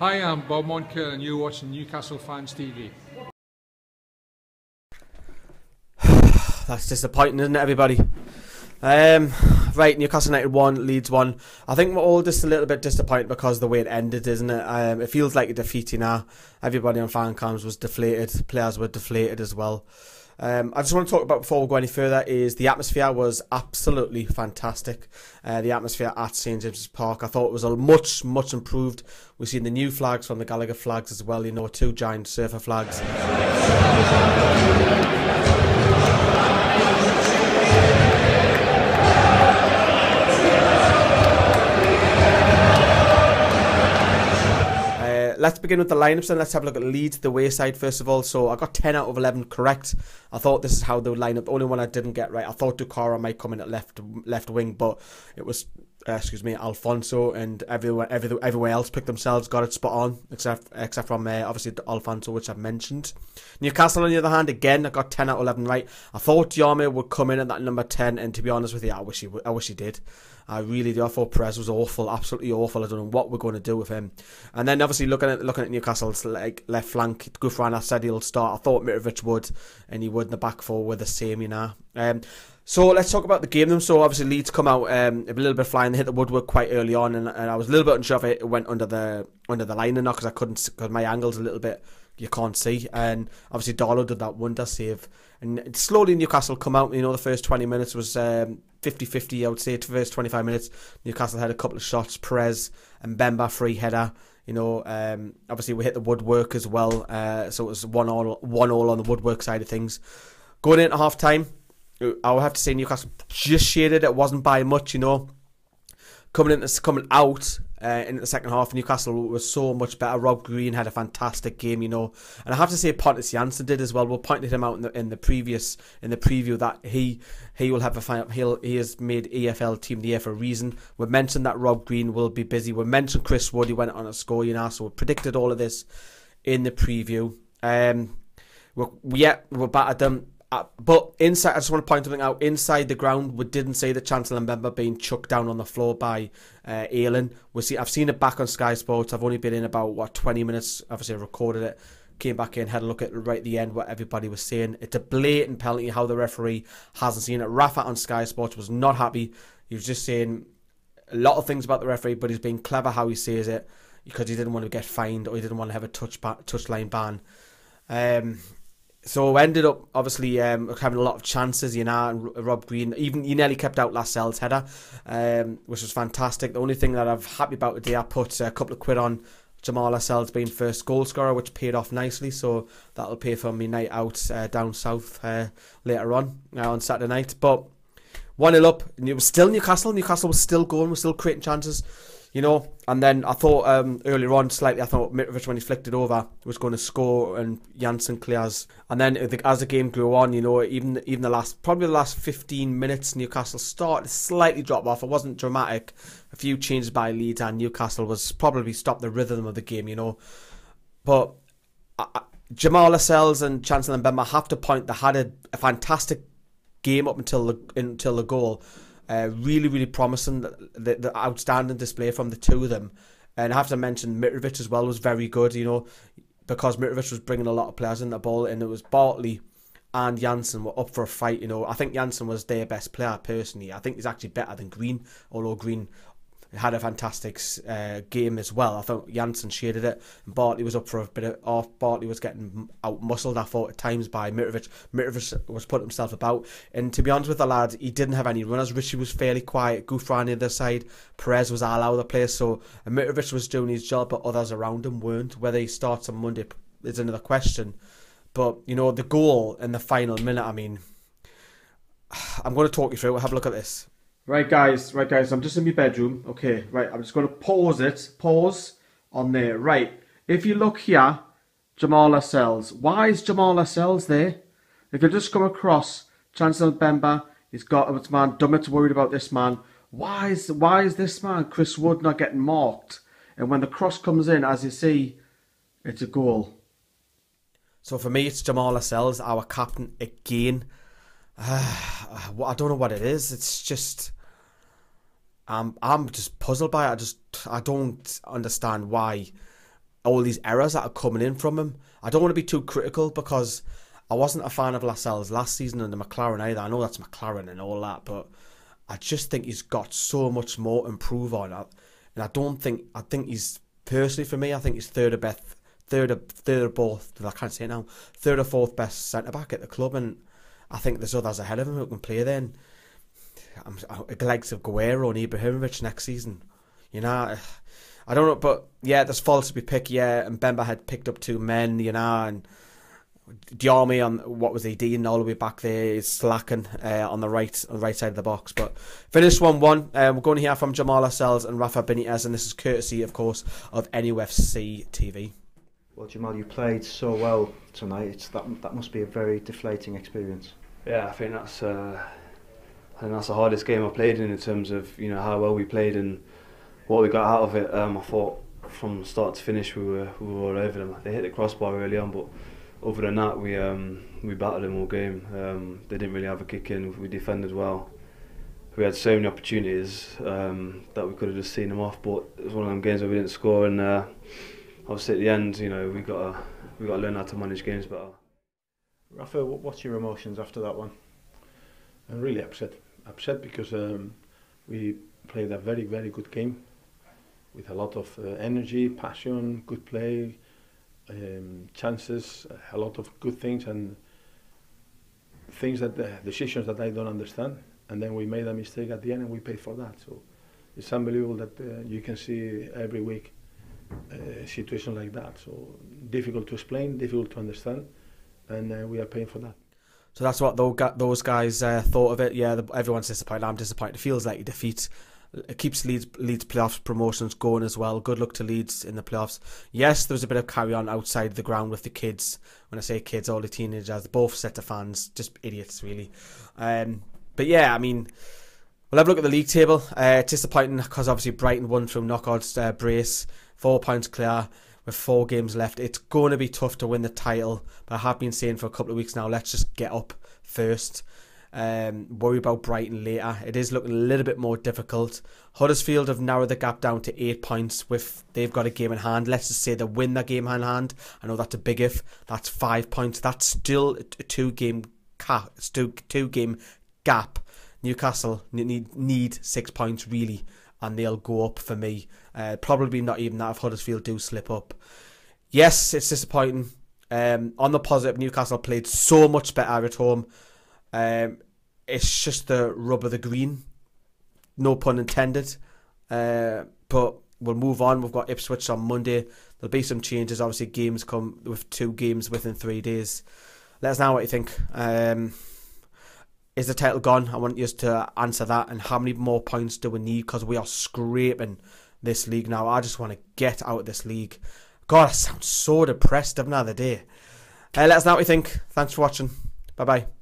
Hi, I'm Bob Moncur and you're watching Newcastle Fans TV. That's disappointing, isn't it, everybody? Right, Newcastle United 1, Leeds 1. I think we're all just a little bit disappointed because of the way it ended, isn't it? It feels like a defeat now. Everybody on fan cams was deflated. Players were deflated as well. I just want to talk about, before we go any further, is the atmosphere was absolutely fantastic. The atmosphere at St James's Park, I thought it was a much improved. We've seen the new flags from the Gallagher flags as well, you know, 2 giant surfer flags. Let's begin with the lineups then. Let's have a look at Leeds, the away side first of all. So I got 10 out of 11 correct. I thought this is how they would line up. The only one I didn't get right, I thought Dukara might come in at left wing, but it was Alfonso, and everywhere else picked themselves, got it spot on, except from obviously Alfonso, which I've mentioned. Newcastle on the other hand, again I got 10 out of 11 right. I thought Diarmi would come in at that number 10, and to be honest with you, I wish he did. I really do. I thought Perez was awful, absolutely awful. I don't know what we're going to do with him. And then obviously looking at Newcastle's like left flank, Gouffran, I said he'll start. I thought Mitrovic would, and he would in the back four with the same, you know. So let's talk about the game then. So obviously Leeds come out a little bit flying. They hit the woodwork quite early on, and I was a little bit unsure if it went under the line or not, because my angle's a little bit, you can't see. And obviously Darlow did that wonder save, and slowly Newcastle come out. You know, the first 20 minutes was 50-50, I would say. The first 25 minutes, Newcastle had a couple of shots. Perez and Mbemba free header. You know, obviously we hit the woodwork as well. So it was 1-1 on the woodwork side of things. Going into half time, I would have to say Newcastle just shaded. It wasn't by much, you know. Coming out in the second half, Newcastle was so much better. Rob Green had a fantastic game, you know, and I have to say Pontus Jansson did as well. We pointed him out in the preview that he will have he has made EFL Team of the Year for a reason. We mentioned that Rob Green will be busy. We mentioned Chris Wood, he went on a score, you know, so we predicted all of this in the preview. We battered them. But inside, I just want to point something out. Inside the ground, we didn't see the Chancellor Mbemba being chucked down on the floor by Aylan. I've seen it back on Sky Sports. I've only been in about 20 minutes. Obviously, I recorded it, came back in, had a look at right at the end what everybody was saying. It's a blatant penalty. How the referee hasn't seen it. Rafa on Sky Sports was not happy. He was just saying a lot of things about the referee, but he's being clever how he says it, because he didn't want to get fined, or he didn't want to have a touchline ban. So ended up obviously having a lot of chances, you know, and Rob Green, even he nearly kept out Lascelles' header, which was fantastic. The only thing that I'm happy about today, I put a couple of quid on Jamal Lascelles being first goal scorer, which paid off nicely, so that'll pay for me night out down south later on Saturday night. But 1-0 up, and it was still Newcastle. Newcastle was still going, was still creating chances, you know. And then I thought earlier on slightly, I thought Mitrovic, when he flicked it over, was going to score, and Jansson clears. And then as the game grew on, you know, even the last 15 minutes, Newcastle started to slightly drop off. It wasn't dramatic. A few changes by Leeds, and Newcastle was probably stopped the rhythm of the game, you know. But Jamal Lascelles and Chancellor Mbemba, have to point, they had a fantastic game up until the goal. Really promising, the outstanding display from the two of them. And I have to mention Mitrovic as well was very good, you know, because Mitrovic was bringing a lot of players in the ball, and it was Bartley and Jansson were up for a fight, you know. I think Jansson was their best player personally. I think he's actually better than Green, although Green had a fantastic game as well. I thought Jansson shaded it, and Bartley was up for a bit of off. Bartley was getting out-muscled, I thought, at times by Mitrovic. Mitrovic was putting himself about, and to be honest with the lad, he didn't have any runners. Richie was fairly quiet, Gouffran on the other side, Perez was all over the place, so Mitrovic was doing his job, but others around him weren't. Whether he starts on Monday is another question. But, you know, the goal in the final minute, I mean, I'm going to talk you through it. Have a look at this. Right guys, I'm just in my bedroom. Okay, right, I'm just going to pause on there. Right, if you look here, Jamal Lascelles. Why is Jamal Lascelles there? If you just come across Chancellor Mbemba, he's got his man, Dummett's worried about this man. Why is this man, Chris Wood, not getting marked? And when the cross comes in, as you see, it's a goal. So for me, it's Jamal Lascelles, our captain again. I don't know what it is. It's just I'm just puzzled by it. I don't understand why all these errors that are coming in from him. I don't want to be too critical because I wasn't a fan of Lascelles last season under McLaren either. I know that's McLaren and all that, but I just think he's got so much more to improve on. And I think he's, personally for me, I think he's third or fourth best centre-back at the club, and I think there's others ahead of him who can play then. The likes of Guerrero and Ibrahimovic next season. You know, I don't know, but yeah, there's faults to be picked, yeah, and Bemba had picked up 2 men, you know, and Diarmi on, what was he doing all the way back there, is slacking on the right side of the box. But finished 1-1. We're going to hear from Jamal Lascelles and Rafa Benitez, and this is courtesy, of course, of NUFC TV. Well, Jamal, you played so well tonight. That must be a very deflating experience. Yeah, I think that's the hardest game I played in terms of, you know, how well we played and what we got out of it. I thought from start to finish we were all over them. They hit the crossbar early on, but other than that we battled them all game. They didn't really have a kick in. We defended well. We had so many opportunities that we could have just seen them off, but it was one of them games where we didn't score, and obviously at the end, you know, we got to learn how to manage games better. Rafa, what's your emotions after that one? I'm really upset because we played a very, very good game with a lot of energy, passion, good play, chances, a lot of good things, and decisions that I don't understand. And then we made a mistake at the end and we paid for that. So it's unbelievable that you can see every week a situation like that. So difficult to explain, difficult to understand, and we are paying for that. So that's what those guys thought of it. Yeah, everyone's disappointed. I'm disappointed. It feels like a defeat. It keeps Leeds playoffs promotions going as well. Good luck to Leeds in the playoffs. Yes, there was a bit of carry on outside the ground with the kids. When I say kids, all the teenagers, both set of fans, just idiots really. But yeah, I mean, we'll have a look at the league table. It's disappointing because obviously Brighton won through knockouts brace, 4 points clear with 4 games left. It's going to be tough to win the title, but I have been saying for a couple of weeks now, let's just get up first. Worry about Brighton later. It is looking a little bit more difficult. Huddersfield have narrowed the gap down to 8 points. They've got a game in hand. Let's just say they win that game in hand. I know that's a big if. That's 5 points. That's still a 2-game gap. Newcastle need 6 points really, and they'll go up for me. Probably not even that if Huddersfield do slip up. Yes, it's disappointing. On the positive, Newcastle played so much better at home. It's just the rub of the green, no pun intended. But we'll move on. We've got Ipswich on Monday. There'll be some changes. Obviously, games come with 2 games within 3 days. Let us know what you think. Is the title gone? I want you to answer that. And how many more points do we need? Because we are scraping this league now. I just want to get out of this league. God, I sound so depressed every other day. Let us know what you think. Thanks for watching. Bye-bye.